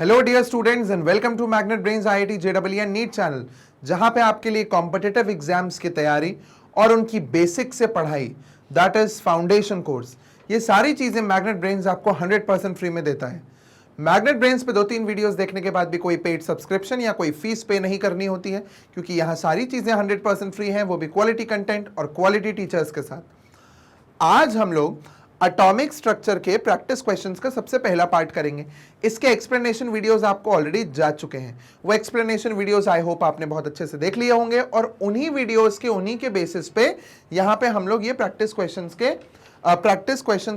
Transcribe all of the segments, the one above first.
Hello dear students and welcome to Magnet Brains IIT JEE and NEET channel, जहां पे आपके लिए competitive exams की तैयारी और उनकी बेसिक से पढ़ाई, दैट इज फाउंडेशन कोर्स, ये सारी चीजें मैग्नेट ब्रेन्स आपको 100% फ्री में देता है। मैग्नेट ब्रेन्स पे 2-3 वीडियोस देखने के बाद भी कोई पेड सब्सक्रिप्शन या कोई फीस पे नहीं करनी होती है, क्योंकि यहाँ सारी चीजें 100% फ्री हैं, वो भी क्वालिटी कंटेंट और क्वालिटी टीचर्स के साथ। आज हम लोग एटॉमिक स्ट्रक्चर के प्रैक्टिस क्वेश्चंस का सबसे पहला पार्ट करेंगे। इसके एक्सप्लेनेशन वीडियोस आपको ऑलरेडी जा चुके हैं। वो एक्सप्लेनेशन वीडियोस आई होप आपने बहुत अच्छे से देख लिए होंगे और उन्हीं वीडियोस के उन्हीं के बेसिस पे यहाँ पे हम लोग ये प्रैक्टिस क्वेश्चंस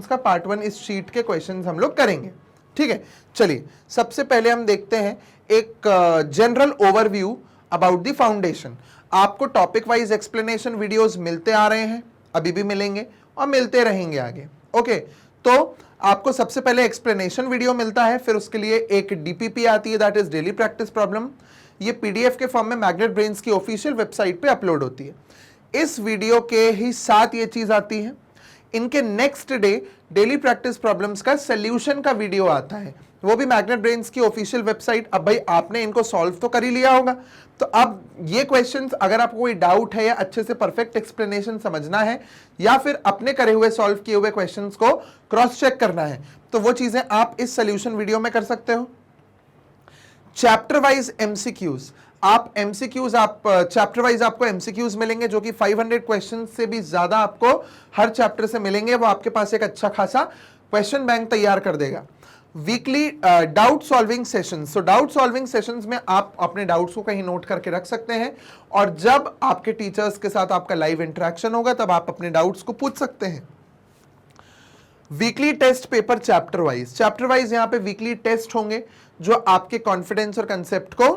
का पार्ट 1 इस शीट के क्वेश्चंस हम लोग करेंगे। ठीक है, चलिए सबसे पहले हम देखते हैं एक general overview about the foundation. आपको टॉपिक वाइज एक्सप्लेनेशन वीडियोस मिलते आ रहे हैं, अभी भी मिलेंगे और मिलते रहेंगे आगे। ओके, तो आपको सबसे पहले एक्सप्लेनेशन वीडियो मिलता है, फिर उसके लिए एक डीपीपी आती है, that is daily practice problem. ये पीडीएफ के फॉर्म में मैग्नेट ब्रेन्स की ऑफिशियल वेबसाइट पे अपलोड होती है। इस वीडियो के ही साथ ये चीज आती है। इनके next day daily practice problems का सोल्यूशन का वीडियो आता है, वो भी मैग्नेट ब्रेन्स की ऑफिशियल वेबसाइट। अब भाई आपने इनको सॉल्व तो कर ही लिया होगा, तो अब ये क्वेश्चंस अगर आपको कोई डाउट है या अच्छे से परफेक्ट एक्सप्लेनेशन समझना है या फिर अपने करे हुए सॉल्व किए हुए क्वेश्चंस को क्रॉस चेक करना है, तो वो चीजें आप इस सोल्यूशन वीडियो में कर सकते हो। चैप्टर वाइज एमसीक्यूज, आप चैप्टर वाइज आपको एमसीक्यूज मिलेंगे जो कि 500 क्वेश्चन से भी ज्यादा आपको हर चैप्टर से मिलेंगे। वो आपके पास एक अच्छा खासा क्वेश्चन बैंक तैयार कर देगा। वीकली डाउट सॉल्विंग सेशंस, तो डाउट सॉल्विंग सेशंस में आप अपने डाउट्स को कहीं नोट करके रख सकते हैं और जब आपके टीचर्स के साथ आपका लाइव इंटरेक्शन होगा तब आप अपने डाउट्स को पूछ सकते हैं। Weekly test paper chapter wise यहां पे वीकली टेस्ट होंगे जो आपके कॉन्फिडेंस और कंसेप्ट को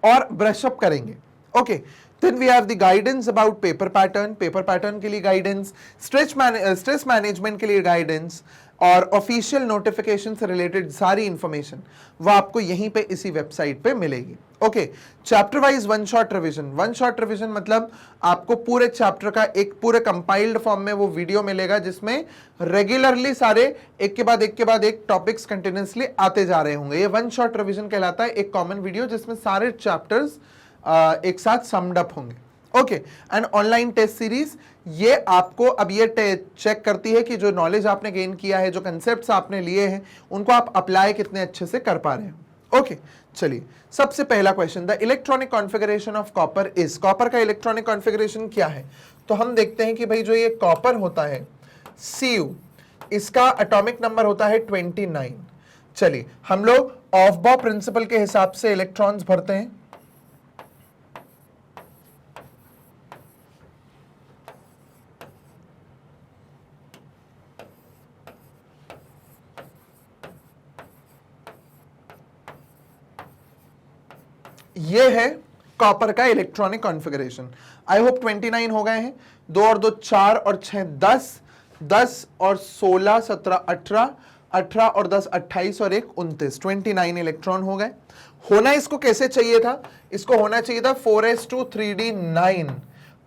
और ब्रश अप करेंगे। Okay, then we have the guidance about paper pattern के लिए गाइडेंस, स्ट्रेस मैनेजमेंट के लिए गाइडेंस और ऑफिशियल नोटिफिकेशन से रिलेटेड सारी इंफॉर्मेशन वो आपको यहीं पे इसी वेबसाइट पे मिलेगी। Okay, chapter wise one shot revision मतलब आपको पूरे चैप्टर का एक पूरे कंपाइल्ड फॉर्म में वो वीडियो मिलेगा जिसमें रेगुलरली सारे एक के बाद एक टॉपिक्स कंटिन्यूअसली आते जा रहे होंगे। ये वन शॉट रिवीजन कहलाता है, एक कॉमन वीडियो जिसमें सारे चैप्टर्स एक साथ समड अप होंगे। Okay, and online test series, ये आपको अब ये चेक करती है कि जो नॉलेज आपने गेन किया है, जो कंसेप्ट्स आपने लिए हैं, उनको आप अप्लाई कितने अच्छे से कर पा रहे हैं। ओके, चलिए सबसे पहला question, the electronic configuration of copper is, copper का इलेक्ट्रॉनिक कॉन्फ़िगरेशन क्या है? तो हम देखते हैं कि भाई जो ये कॉपर होता है Cu, इसका एटॉमिक नंबर होता है 29। चलिए हम लोग ऑफ बॉ प्रिंसिपल के हिसाब से इलेक्ट्रॉन्स भरते हैं। ये है कॉपर का इलेक्ट्रॉनिक कॉन्फ़िगरेशन। आई होप 29 हो गए हैं। 2 और 2 4 और 6 10, 10 और 16 17 18, 18 और 10 28 और 1 29, 29 इलेक्ट्रॉन हो गए। होना इसको कैसे चाहिए था? इसको होना चाहिए था 4s2 3d9,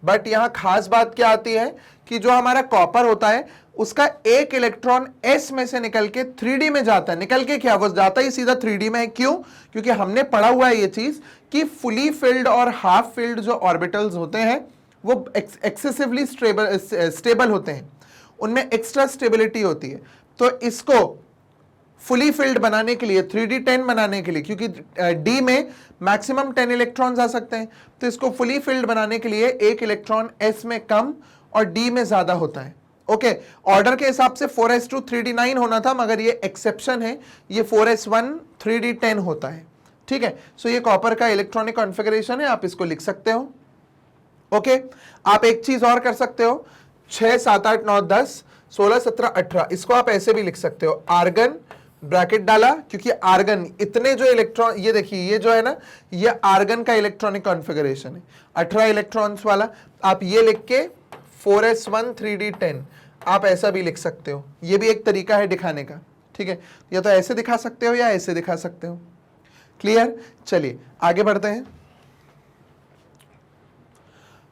बट यहां खास बात क्या आती है कि जो हमारा कॉपर होता है उसका एक इलेक्ट्रॉन s में से निकल के 3d में जाता है। निकल के क्या, वो जाता ही सीधा 3d में है। क्यों? क्योंकि हमने पढ़ा हुआ है ये चीज कि फुली फिल्ड और हाफ फिल्ड जो ऑर्बिटल्स होते हैं वो एक्सेसिवली स्टेबल होते हैं, उनमें एक्स्ट्रा स्टेबिलिटी होती है। तो इसको फुली फिल्ड बनाने के लिए 3d10 बनाने के लिए, क्योंकि d में मैक्सिमम 10 इलेक्ट्रॉन्स आ सकते हैं, तो इसको फुली फिल्ड बनाने के लिए एक इलेक्ट्रॉन s में कम और d में ज्यादा होता है। ओके, ऑर्डर के हिसाब से 4s2 3d9 होना था, मगर ये एक्सेप्शन है, ये 4s1 3d10 होता है। ठीक है, सो ये कॉपर का इलेक्ट्रॉनिक कॉन्फ़िगरेशन है, आप इसको लिख सकते हो। ओके, आप एक चीज और कर सकते हो, 6 7 8 9 10 16 17 18, इसको आप ऐसे भी लिख सकते हो, आर्गन ब्रैकेट डाला, क्योंकि आर्गन इतने जो इलेक्ट्रॉन, ये देखिए ये जो है ना, ये आर्गन का इलेक्ट्रॉनिक कॉन्फ़िगरेशन है 18 इलेक्ट्रॉन्स वाला। आप ये लिख के 4s1 3d10 आप ऐसा भी लिख सकते हो, ये भी एक तरीका है दिखाने का। ठीक है, या तो ऐसे दिखा सकते हो या ऐसे दिखा सकते हो। क्लियर? चलिए आगे बढ़ते हैं।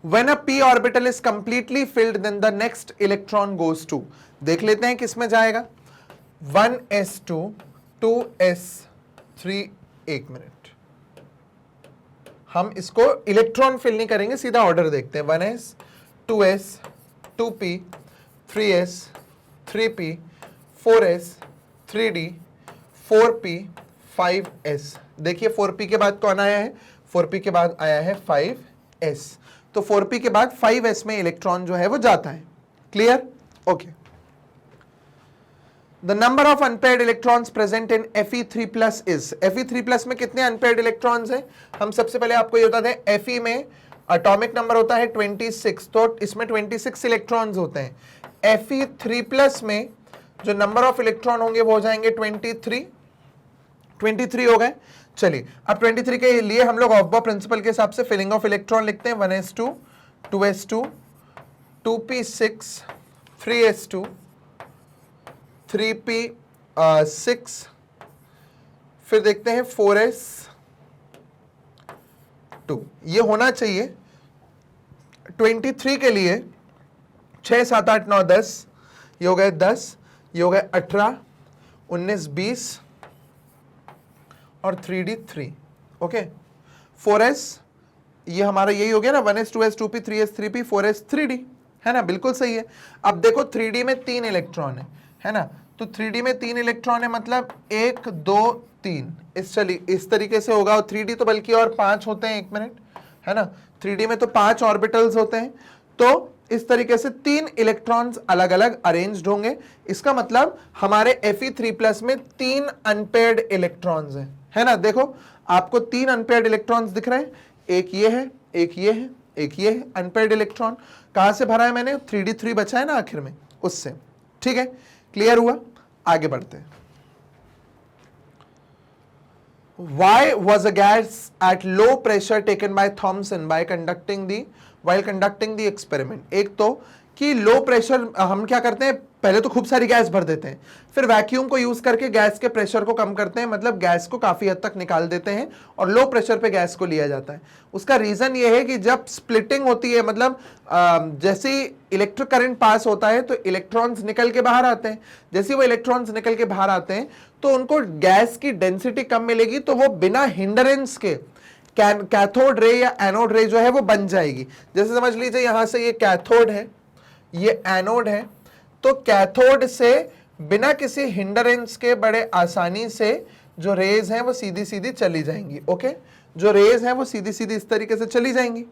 When a p orbital is completely filled, then the next electron goes to, देख लेते हैं किस में जाएगा, 1s2 2s 3, एक मिनट, हम इसको इलेक्ट्रॉन फिल नहीं करेंगे, सीधा ऑर्डर देखते हैं। 1s 2s 2p 3s 3p 4s 3d 4p 5s। देखिए 4p के बाद कौन आया है, 4p के बाद आया है 5s, तो 4p के बाद 5s में इलेक्ट्रॉन जो है वो जाता है। Clear? Okay. The number of unpaired electrons present in Fe3+ is, Fe3+ में कितने unpaired electrons हैं? हम सबसे पहले आपको ये बता दें, Fe में एटॉमिक नंबर होता है 26, तो इसमें 26 इलेक्ट्रॉन्स होते हैं। Fe3+ में जो नंबर ऑफ इलेक्ट्रॉन होंगे वो हो जाएंगे 23 हो गए। चलिए अब 23 के लिए हम लोग ऑफ प्रिंसिपल के हिसाब से फिलिंग ऑफ इलेक्ट्रॉन लिखते हैं। 1s2 2s2 2p6 3s2 3p6, फिर देखते हैं 4s2। ये होना चाहिए 23 के लिए 6 7 8 9 10, ये हो गए 10, ये हो गए 18 19 20 और 3d 3। ओके 4s ये हमारा यही हो गया ना, 1s 2s 2p 3s 3p 4s 3d, है ना? बिल्कुल सही है। अब देखो 3d में 3 इलेक्ट्रॉन है ना, तो 3d में 3 इलेक्ट्रॉन है, मतलब 1 2 3, इस तरीके से होगा। और 3d तो बल्कि और 5 होते हैं, एक मिनट, है ना? 3d में तो 5 ऑर्बिटल्स होते हैं, तो इस तरीके से 3 इलेक्ट्रॉन्स अलग अलग अरेंज्ड होंगे। इसका मतलब हमारे Fe3+ में 3 अनपेयर्ड इलेक्ट्रॉन्स हैं, है ना? देखो आपको 3 अनपेयर्ड इलेक्ट्रॉन्स दिख रहे हैं, एक ये है, एक ये है, एक ये है। अनपेयर्ड इलेक्ट्रॉन कहां से भरा है मैंने? 3d 3 बचा है ना आखिर में, उससे। ठीक है, क्लियर हुआ? आगे बढ़ते हैं। Why was a gas at low pressure taken by Thomson while conducting the experiment? एक तो कि लो प्रेशर हम क्या करते हैं, पहले तो खूब सारी गैस भर देते हैं, फिर वैक्यूम को यूज करके गैस के प्रेशर को कम करते हैं, मतलब गैस को काफी हद तक निकाल देते हैं और लो प्रेशर पे गैस को लिया जाता है। उसका रीजन ये है कि जब स्प्लिटिंग होती है, मतलब जैसे ही इलेक्ट्रिक करंट पास होता है तो इलेक्ट्रॉन्स निकल के बाहर आते हैं। जैसे वो इलेक्ट्रॉन्स निकल के बाहर आते हैं तो उनको गैस की डेंसिटी कम मिलेगी, तो वो बिना हिंडरेंस के कैथोड रे या एनोड रे जो है वो बन जाएगी। जैसे समझ लीजिए यहां से ये कैथोड है, ये एनोड है, तो कैथोड से बिना किसी हिंडरेंस के बड़े आसानी से जो रेज हैं वो सीधी सीधी चली जाएंगी। ओके, जो रेज हैं वो सीधी सीधी इस तरीके से चली जाएंगी।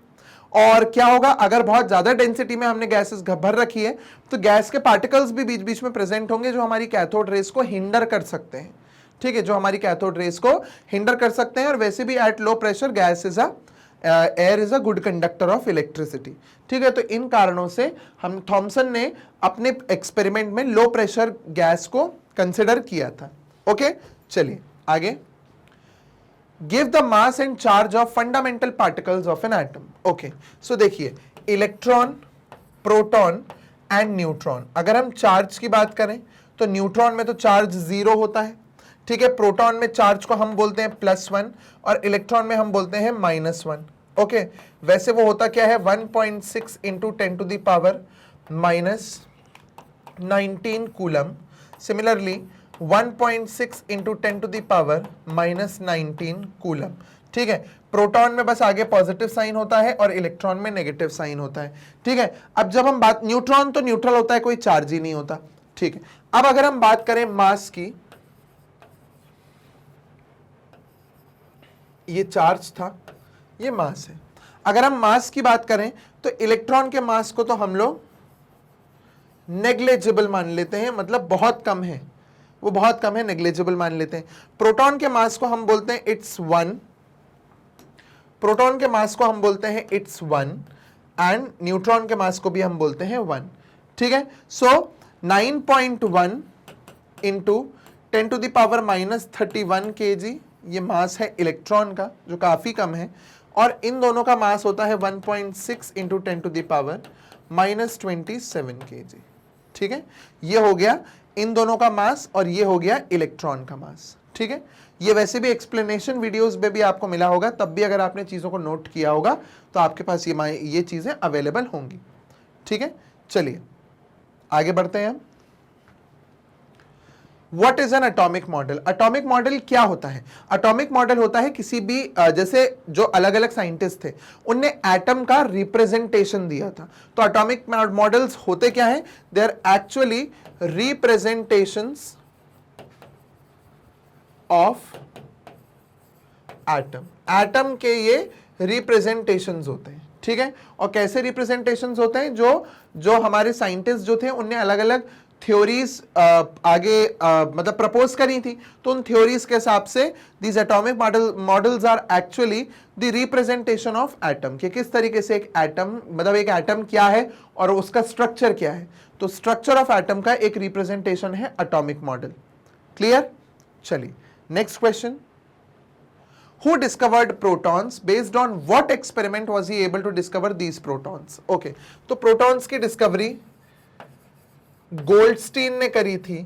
और क्या होगा, अगर बहुत ज्यादा डेंसिटी में हमने गैसेस भर रखी है तो गैस के पार्टिकल्स भी बीच बीच में प्रेजेंट होंगे जो हमारी कैथोड रेज को हिंडर कर सकते हैं। ठीक है, जो हमारी कैथोड रेज को हिंडर कर सकते हैं। और वैसे भी at low pressure gas is air is a good conductor of electricity. ठीक है, तो इन कारणों से हम थॉमसन ने अपने एक्सपेरिमेंट में लो प्रेशर गैस को कंसिडर किया था। ओके, चलिए आगे। Give the mass and charge of fundamental particles of an atom. Okay, so देखिए इलेक्ट्रॉन, प्रोटॉन एंड न्यूट्रॉन। अगर हम चार्ज की बात करें तो न्यूट्रॉन में तो चार्ज 0 होता है। ठीक है, प्रोटॉन में चार्ज को हम बोलते हैं +1 और इलेक्ट्रॉन में हम बोलते हैं -1। ओके, वैसे वो होता क्या है, 1.6 into 10 to the power -19 coulomb. Similarly 1.6 into 10 to the power -19 coulomb. ठीक है, प्रोटॉन में बस आगे पॉजिटिव साइन होता है और इलेक्ट्रॉन में नेगेटिव साइन होता है। ठीक है, अब जब हम बात, न्यूट्रॉन तो न्यूट्रल होता है, कोई चार्ज ही नहीं होता। ठीक है, अब अगर हम बात करें मास की, ये चार्ज था, ये मास है। अगर हम मास की बात करें तो इलेक्ट्रॉन के मास को तो हम लोग नेग्लिजिबल मान लेते हैं, मतलब बहुत कम है, वो बहुत कम है, नेग्लिजिबल मान लेते हैं। प्रोटॉन के मास को हम बोलते हैं इट्स 1, प्रोटॉन के मास को हम बोलते हैं इट्स 1 एंड न्यूट्रॉन के मास को भी हम बोलते हैं 1। ठीक है, so 9.1 into 10 to the power -31 kg ये मास है इलेक्ट्रॉन का, जो काफी कम है। और इन दोनों का मास होता है 1.6 into 10 to the power -27 kg। ठीक है, ये हो गया इन दोनों का मास और ये हो गया इलेक्ट्रॉन का मास। ठीक है, ये वैसे भी एक्सप्लेनेशन वीडियोस में भी आपको मिला होगा, तब भी अगर आपने चीजों को नोट किया होगा तो आपके पास ये चीजें अवेलेबल होंगी। ठीक है, चलिए आगे बढ़ते हैं हम। What is N atomic model? Atomic model क्या होता है? एटॉमिक मॉडल होता है किसी भी जैसे जो अलग अलग साइंटिस्ट थे उनने एटम का रिप्रेजेंटेशन दिया था। तो एटॉमिक मॉडल्स होते क्या है? They are actually representations of atom. Atom के ये रिप्रेजेंटेशंस होते हैं, ठीक है। और कैसे रिप्रेजेंटेशंस होते हैं? जो हमारे साइंटिस्ट जो थे उनने अलग अलग थ्योरीज आगे मतलब प्रपोज करी थी, तो उन थ्योरीज के हिसाब से these atomic models are actually the representation of atom, कि किस तरीके से एक एटम मतलब एक एटम क्या है और उसका स्ट्रक्चर क्या है। तो स्ट्रक्चर ऑफ एटम का एक रिप्रेजेंटेशन है एटॉमिक मॉडल। क्लियर? चलिए next question. Who discovered protons? Based on what experiment was he able to discover these protons? Okay, तो protons की डिस्कवरी गोल्डस्टीन ने करी थी।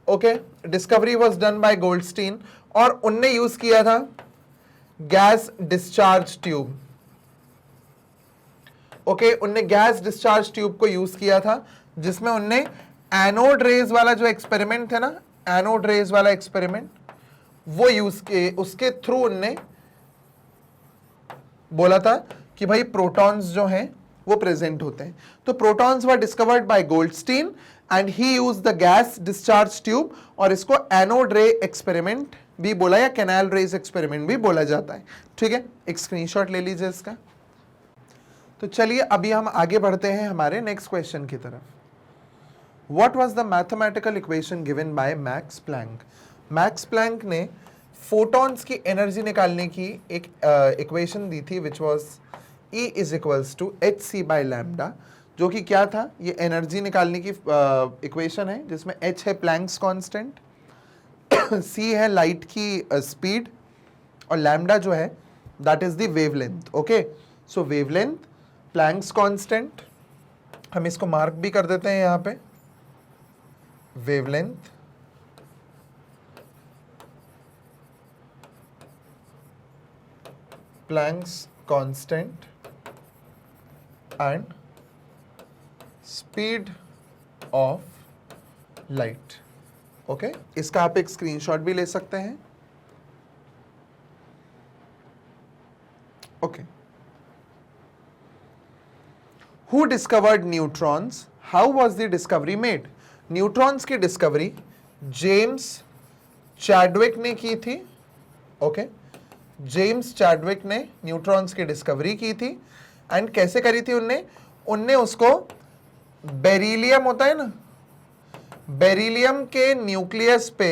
Okay, discovery was done by Goldstein और उनने यूज किया था गैस डिस्चार्ज ट्यूब। ओके, उनने गैस डिस्चार्ज ट्यूब को यूज किया था, जिसमें उनने एनोड रेज वाला जो एक्सपेरिमेंट था ना, एनोड रेज वाला एक्सपेरिमेंट वो यूज किए, उसके थ्रू उनने बोला था कि भाई प्रोटॉन्स जो हैं वो प्रेजेंट होते हैं। तो protons were discovered by Goldstein and he use the gas discharge tube, और इसको एनोड रे एक्सपेरिमेंट भी बोला या कैनाल रेज एक्सपेरिमेंट भी बोला जाता है। ठीक है, एक स्क्रीनशॉट ले लीजिए इसका। तो चलिए अभी हम आगे बढ़ते हैं हमारे नेक्स्ट क्वेश्चन की तरफ। What was the mathematical equation given by Max Planck? Max Planck ने फोटॉन्स की एनर्जी निकालने की एक इक्वेशन दी थी, which was E is equals to hc by lambda, जो कि क्या था? ये एनर्जी निकालने की इक्वेशन है जिसमें h है प्लैंक्स कांस्टेंट, c है लाइट की स्पीड, और लैम्डा जो है that is the wavelength. Okay, so wavelength, Planck's constant, हम इसको मार्क भी कर देते हैं यहाँ पे, wavelength, Planck's constant and speed of light। Okay, इसका आप एक स्क्रीनशॉट भी ले सकते हैं। Okay, Who discovered neutrons? How was the discovery made? Neutrons की डिस्कवरी जेम्स चैडविक ने की थी। ओके, जेम्स चैडविक ने न्यूट्रॉन्स की डिस्कवरी की थी। एंड कैसे करी थी उनने उसको बेरिलियम होता है ना, बेरिलियम के न्यूक्लियस पे,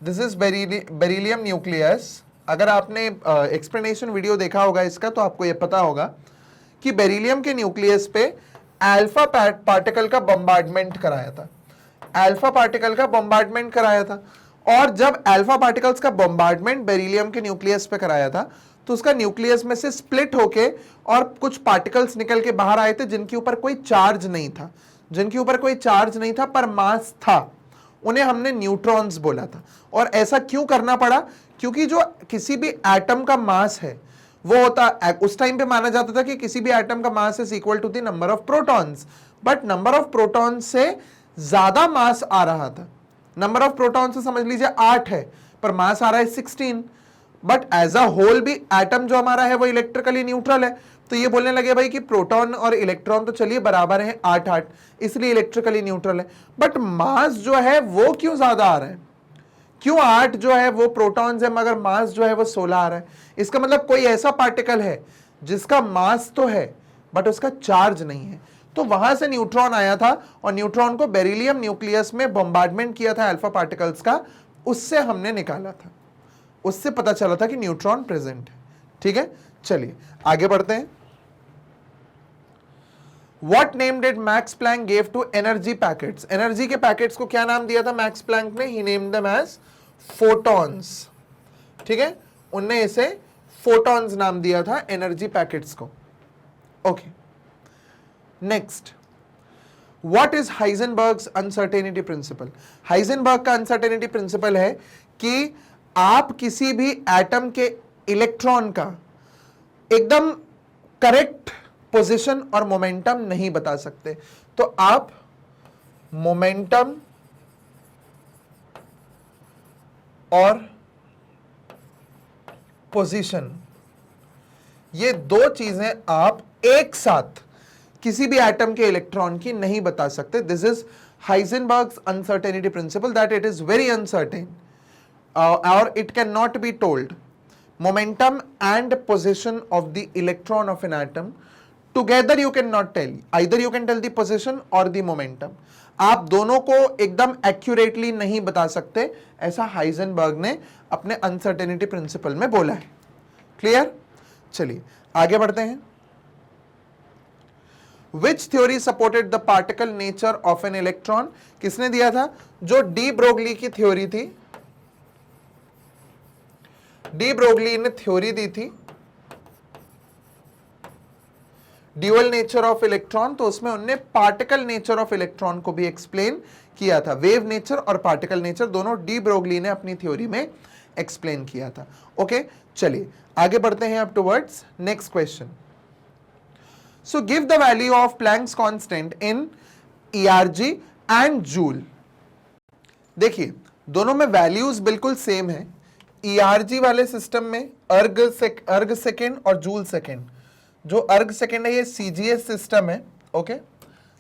दिस इज बेरिलियम न्यूक्लियस। अगर आपने एक्सप्लेनेशन वीडियो देखा होगा इसका तो आपको ये पता होगा कि बेरिलियम के न्यूक्लियस पे अल्फा पार्टिकल का बम्बार्डमेंट कराया था, अल्फा पार्टिकल का बम्बार्डमेंट कराया था। और जब अल्फा पार्टिकल्स का बम्बार्डमेंट बेरिलियम के न्यूक्लियस पे कराया था तो उसका न्यूक्लियस में से स्प्लिट होके और कुछ पार्टिकल्स निकल के बाहर आए थे जिनके ऊपर कोई चार्ज नहीं था, जिनके ऊपर कोई चार्ज नहीं था पर मास था। उन्हें हमने न्यूट्रॉन्स बोला था। और ऐसा क्यों करना पड़ा? क्योंकि जो किसी भी एटम का मास है वो होता, उस टाइम पे माना जाता था कि किसी भी एटम का mass is equal to the number of protons, but number of protons से ज्यादा मास आ रहा था। नंबर ऑफ प्रोटॉन से समझ लीजिए 8 है पर मास आ रहा है 16, बट एज अ होल भी एटम जो हमारा है वो इलेक्ट्रिकली न्यूट्रल है। तो ये बोलने लगे भाई कि प्रोटॉन और इलेक्ट्रॉन तो चलिए बराबर है 8-8, इसलिए इलेक्ट्रिकली न्यूट्रल है, बट मास जो है वो क्यों ज्यादा आ रहा है? क्यों 8 जो है वो प्रोटॉन्स है मगर मास जो है वो 16 आ रहा है? इसका मतलब कोई ऐसा पार्टिकल है जिसका मास तो है बट उसका चार्ज नहीं है। तो वहां से न्यूट्रॉन आया था और न्यूट्रॉन को बेरिलियम न्यूक्लियस में बॉम्बार्डमेंट किया था अल्फा पार्टिकल्स का, उससे हमने निकाला था, उससे पता चला था कि न्यूट्रॉन प्रेजेंट है। ठीक है, चलिए आगे बढ़ते हैं। What name did Max Planck gave to energy packets? Energy के पैकेट्स को क्या नाम दिया था मैक्स प्लैंक ने? He named them as photons। ठीक है, उनने इसे फोटॉन्स नाम दिया था एनर्जी पैकेट्स को। Okay, next, what is Heisenberg's uncertainty principle? Heisenberg का अनसर्टेनिटी प्रिंसिपल है कि आप किसी भी एटम के इलेक्ट्रॉन का एकदम करेक्ट पोजीशन और मोमेंटम नहीं बता सकते। तो आप मोमेंटम और पोजीशन, ये दो चीजें आप एक साथ किसी भी एटम के इलेक्ट्रॉन की नहीं बता सकते. This is Heisenberg's uncertainty principle, that it is very uncertain और it can not be told. Momentum and position of the electron of an atom together you cannot tell. Either you can tell the position or the momentum. आप दोनों को एकदम accurately नहीं बता सकते, ऐसा Heisenberg ने अपने अनसर्टेनिटी प्रिंसिपल में बोला है. क्लियर? चलिए आगे बढ़ते हैं. Which theory supported the particle nature of an electron? किसने दिया था? जो डी ब्रोगली की थ्योरी थी. डी ब्रोगली ने थ्योरी दी थी ड्यूअल नेचर ऑफ इलेक्ट्रॉन, तो उसमें उन्होंने पार्टिकल नेचर ऑफ इलेक्ट्रॉन को भी एक्सप्लेन किया था. वेव नेचर और पार्टिकल नेचर दोनों डी ब्रोगली ने अपनी थ्योरी में एक्सप्लेन किया था. ओके, चलिए आगे बढ़ते हैं अब towards next question. So give the value of Planck's constant in ERG and joule. देखिए दोनों में वैल्यूज बिल्कुल सेम है. ईआरजी वाले सिस्टम में अर्ग सेकेंड और जूल सेकेंड. जो अर्ग सेकेंड है ये सीजीएस सिस्टम है. Okay,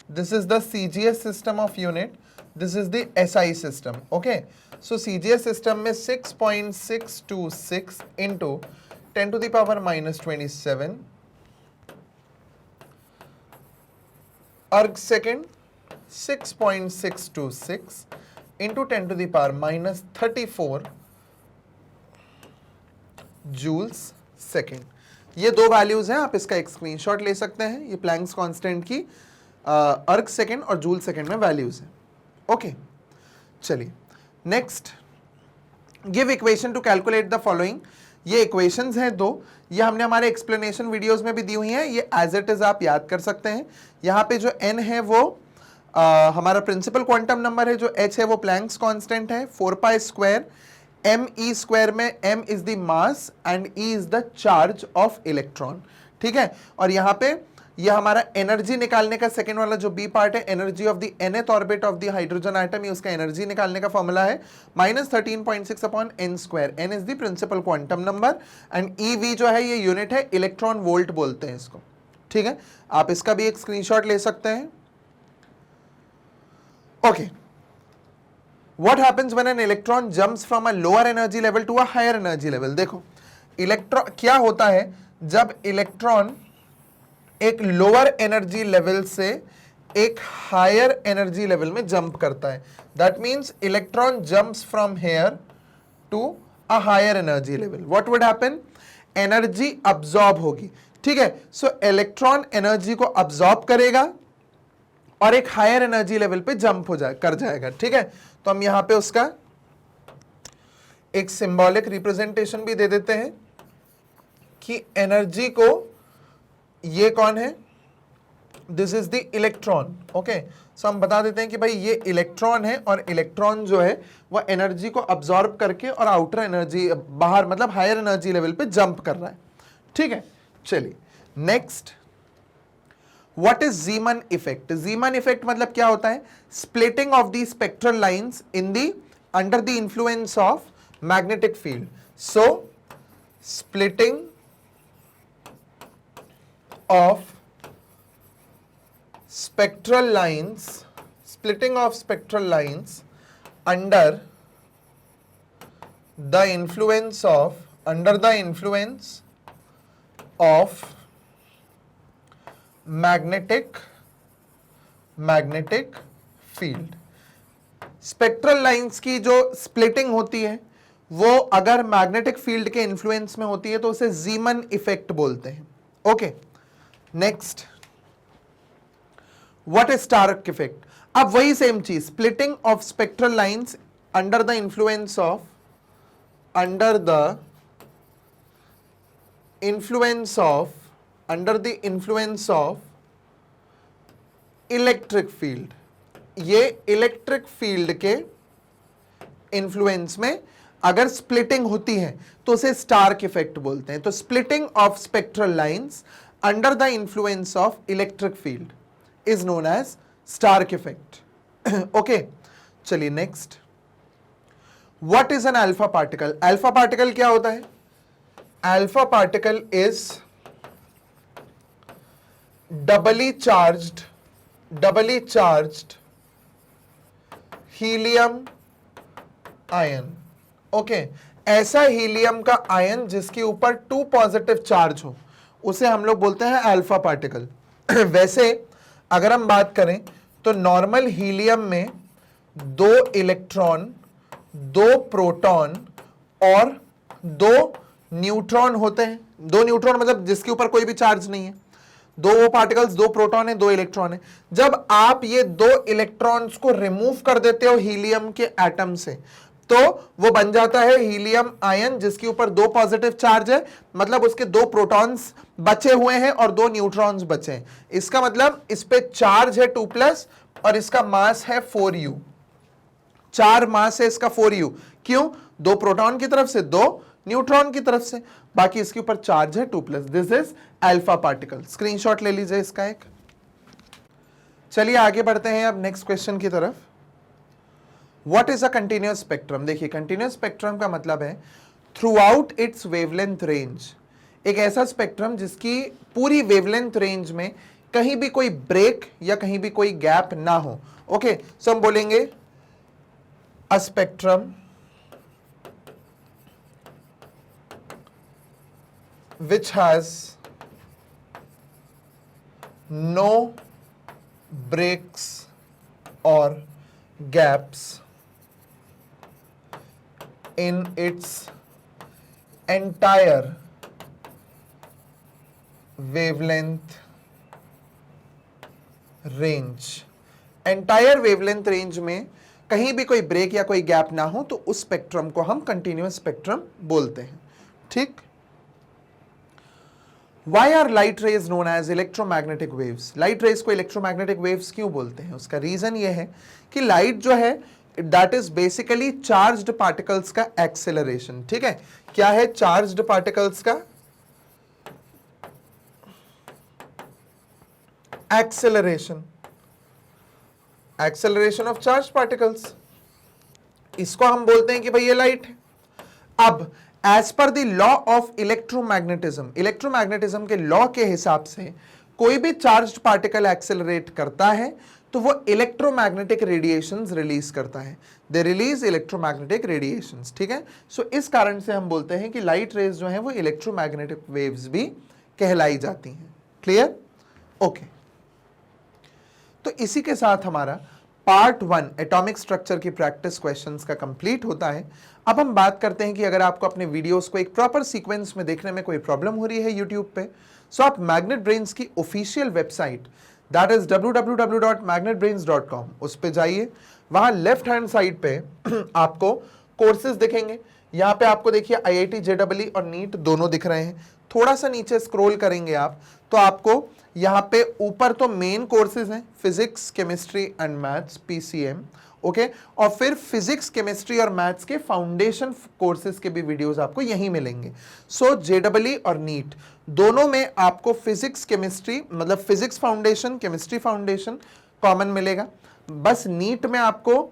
this is the CGS system of unit, this is the SI system. Okay, so CGS system में 6.626 into 10 to the power minus 27 erg second 6.626 into 10 to the power minus 34 joules second. ये दो values हैं, आप इसका एक screenshot ले सकते हैं. ये प्लैंक्स कांस्टेंट की अर्ग सेकेंड और जूल सेकेंड में वैल्यूज हैं. ओके, चलिए next. Give equation two calculate the following. ये इक्वेशंस हैं दो, ये हमने हमारे एक्सप्लेनेशन वीडियोस में भी दी हुई हैं. ये एज इट इज आप याद कर सकते हैं. यहाँ पे जो n है वो हमारा प्रिंसिपल क्वांटम नंबर है, जो h है वो प्लैंक्स कांस्टेंट है. 4 स्क्वायर एम ई स्क्वायर में m is the mass and e is the charge of electron. ठीक है, और यहाँ पे ये हमारा एनर्जी निकालने का सेकेंड वाला जो बी पार्ट है, energy of the nth orbit of the hydrogen atom, ये उसका एनर्जी निकालने का फॉर्मूला है -13.6 upon n square. n is the principal quantum number and ev जो है ये यूनिट है, इलेक्ट्रॉन वोल्ट बोलते हैं इसको. ठीक है, आप इसका भी एक स्क्रीनशॉट ले सकते हैं. Okay, What happens when an electron jumps from a lower energy level to a higher energy level? देखो इलेक्ट्रॉन क्या होता है जब इलेक्ट्रॉन एक लोअर एनर्जी लेवल से एक हायर एनर्जी लेवल में जंप करता है. That means electron jumps from here to a higher energy level. What would happen? Energy absorb होगी. ठीक है, सो इलेक्ट्रॉन एनर्जी को अब्सॉर्ब करेगा और एक हायर एनर्जी लेवल पे जंप कर जाएगा. ठीक है, तो हम यहां पे उसका एक सिंबॉलिक रिप्रेजेंटेशन भी दे देते हैं कि एनर्जी को, ये कौन है? This is the electron. Okay, so हम बता देते हैं कि भाई ये इलेक्ट्रॉन है और इलेक्ट्रॉन जो है वह एनर्जी को अब्सॉर्ब करके और आउटर एनर्जी बाहर मतलब हायर एनर्जी लेवल पे जंप कर रहा है. ठीक है, चलिए next. What is Zeeman effect? Zeeman effect मतलब क्या होता है? Splitting of the spectral lines in the under the influence of magnetic field. So splitting of spectral lines under the influence of magnetic field. Spectral lines की जो splitting होती है वो अगर मैग्नेटिक फील्ड के इन्फ्लुएंस में होती है तो उसे जीमन इफेक्ट बोलते हैं. Okay, next. What is Stark effect? अब वही सेम चीज, splitting of spectral lines under the influence of electric field. ये इलेक्ट्रिक फील्ड के इन्फ्लुएंस में अगर स्प्लिटिंग होती है तो उसे स्टार्क इफेक्ट बोलते हैं. तो splitting of spectral lines under the influence of electric field is known as Stark effect. Okay, चलिए next. What is an alpha particle? Alpha particle क्या होता है? Alpha particle is doubly charged helium ion. Okay, ऐसा helium का ion जिसके ऊपर 2 positive charge हो, उसे हम लोग बोलते हैं अल्फा पार्टिकल। वैसे अगर हम बात करें तो नॉर्मल हीलियम में 2 इलेक्ट्रॉन, 2 प्रोटॉन और 2 न्यूट्रॉन होते हैं। 2 न्यूट्रॉन मतलब जिसके ऊपर कोई भी चार्ज नहीं है। 2 पार्टिकल्स, 2 प्रोटॉन है, 2 इलेक्ट्रॉन है। जब आप ये 2 इलेक्ट्रॉन्स को रिमूव कर देते हो हीलियम के एटम से, तो वो बन जाता है हीलियम आयन जिसके ऊपर 2 पॉजिटिव चार्ज है, मतलब उसके 2 प्रोटॉन्स बचे हुए हैं और 2 न्यूट्रॉन्स बचे हैं। इसका मतलब इस पे चार्ज है 2+ और इसका मास है 4u। 4 मास है इसका, 4u। क्यों? 2 प्रोटॉन की तरफ से, 2 न्यूट्रॉन की तरफ से, बाकी इसके ऊपर चार्ज है 2+। This is alpha particle. Screenshot ले लीजिए इसका एक। चलिए आगे बढ़ते हैं अब नेक्स्ट क्वेश्चन की तरफ। What is a continuous spectrum? देखिए, कंटिन्यूअस स्पेक्ट्रम का मतलब है through out it's wavelength range, एक ऐसा स्पेक्ट्रम जिसकी पूरी वेवलेंथ रेंज में कहीं भी कोई ब्रेक या कहीं भी कोई गैप ना हो। ओके, सो हम बोलेंगे a spectrum which has no breaks or gaps in its entire wavelength range। Entire wavelength range में कहीं भी कोई ब्रेक या कोई गैप ना हो तो उस स्पेक्ट्रम को हम कंटिन्यूअस स्पेक्ट्रम बोलते हैं। ठीक। Why are light rays known as electromagnetic waves? Light rays को इलेक्ट्रोमैग्नेटिक वेव्स क्यों बोलते हैं? उसका रीजन ये है कि लाइट जो है that is basically charged particles का एक्सेलरेशन। ठीक है, क्या है चार्ज्ड पार्टिकल्स का acceleration? Acceleration of charge particles, इसको हम बोलते हैं कि भाई ये लाइट है। अब as per the law of electromagnetism, electromagnetism के लॉ के हिसाब से कोई भी चार्ज्ड पार्टिकल एक्सेलरेट करता है तो वो इलेक्ट्रोमैग्नेटिक रेडिएशंस रिलीज करता है। They release electromagnetic radiations. ठीक है, सो इस कारण से हम बोलते हैं कि लाइट रेज जो है वो इलेक्ट्रोमैग्नेटिक वेव्स भी कहलाई जाती हैं। क्लियर? ओके, तो इसी के साथ हमारा पार्ट 1 एटॉमिक स्ट्रक्चर की प्रैक्टिस क्वेश्चंस का कंप्लीट होता है। अब हम बात करते हैं कि अगर आपको अपने वीडियोस को एक प्रॉपर सीक्वेंस में देखने में कोई प्रॉब्लम हो रही है यूट्यूब पे, सो आप मैग्नेट ब्रेन्स की official website that is www.magnetbrains.com उस पे जाइए। वहां लेफ्ट हैंड साइड पे आपको कोर्सेज दिखेंगे। यहाँ पे आपको देखिए IIT JEE और नीट दोनों दिख रहे हैं। थोड़ा सा नीचे स्क्रॉल करेंगे आप तो आपको यहाँ पे ऊपर तो मेन कोर्सेज हैं, physics, chemistry and maths PCM। Okay, और फिर फिजिक्स, केमिस्ट्री और मैथ्स के फाउंडेशन कोर्सेज के भी वीडियोस आपको यहीं मिलेंगे। सो JEE और नीट दोनों में आपको फिजिक्स, केमिस्ट्री मतलब physics foundation, chemistry foundation common मिलेगा। बस नीट में आपको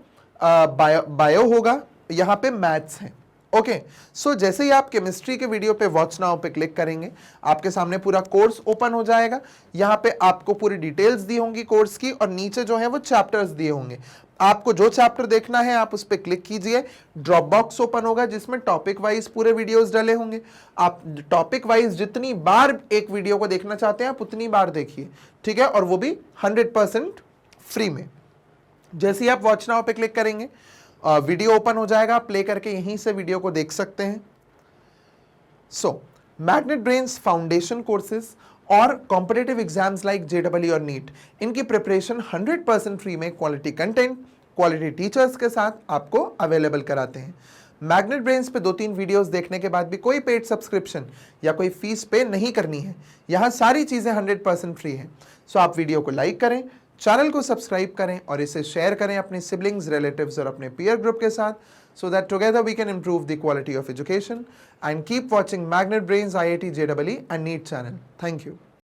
बायो होगा, यहाँ पे मैथ्स है। ओके, सो जैसे ही आप केमिस्ट्री के वीडियो पे वॉच नाउ पे क्लिक करेंगे, आपके सामने पूरा कोर्स ओपन हो जाएगा। यहाँ पे आपको पूरी डिटेल्स दी होंगी कोर्स की और नीचे जो है वो चैप्टर्स दिए होंगे। आपको जो चैप्टर देखना है आप उस पर क्लिक कीजिए, ड्रॉप बॉक्स ओपन होगा जिसमें टॉपिक वाइज पूरे वीडियोस डले होंगे। आप टॉपिक वाइज जितनी बार एक वीडियो को देखना चाहते हैं आप उतनी बार देखिए। ठीक है, और वो भी 100% फ्री में। जैसे ही आप वॉच नाउ पे क्लिक करेंगे वीडियो ओपन हो जाएगा, प्ले करके यहीं से वीडियो को देख सकते हैं। सो मैग्नेट ब्रेन्स फाउंडेशन कोर्सेज और कॉम्पिटिटिव एग्जाम्स लाइक JEE और नीट, इनकी प्रिपरेशन 100% फ्री में क्वालिटी कंटेंट, क्वालिटी टीचर्स के साथ आपको अवेलेबल कराते हैं। मैग्नेट ब्रेन्स पे 2-3 वीडियोस देखने के बाद भी कोई पेड सब्सक्रिप्शन या कोई फीस पे नहीं करनी है। यहाँ सारी चीजें 100% फ्री है। सो आप वीडियो को लाइक करें, चैनल को सब्सक्राइब करें और इसे शेयर करें अपने सिबलिंग्स, रिलेटिव्स और अपने पीयर ग्रुप के साथ, so that together we can improve the quality of education and keep watching Magnet Brains, IIT JEE and NEET channel. Thank you.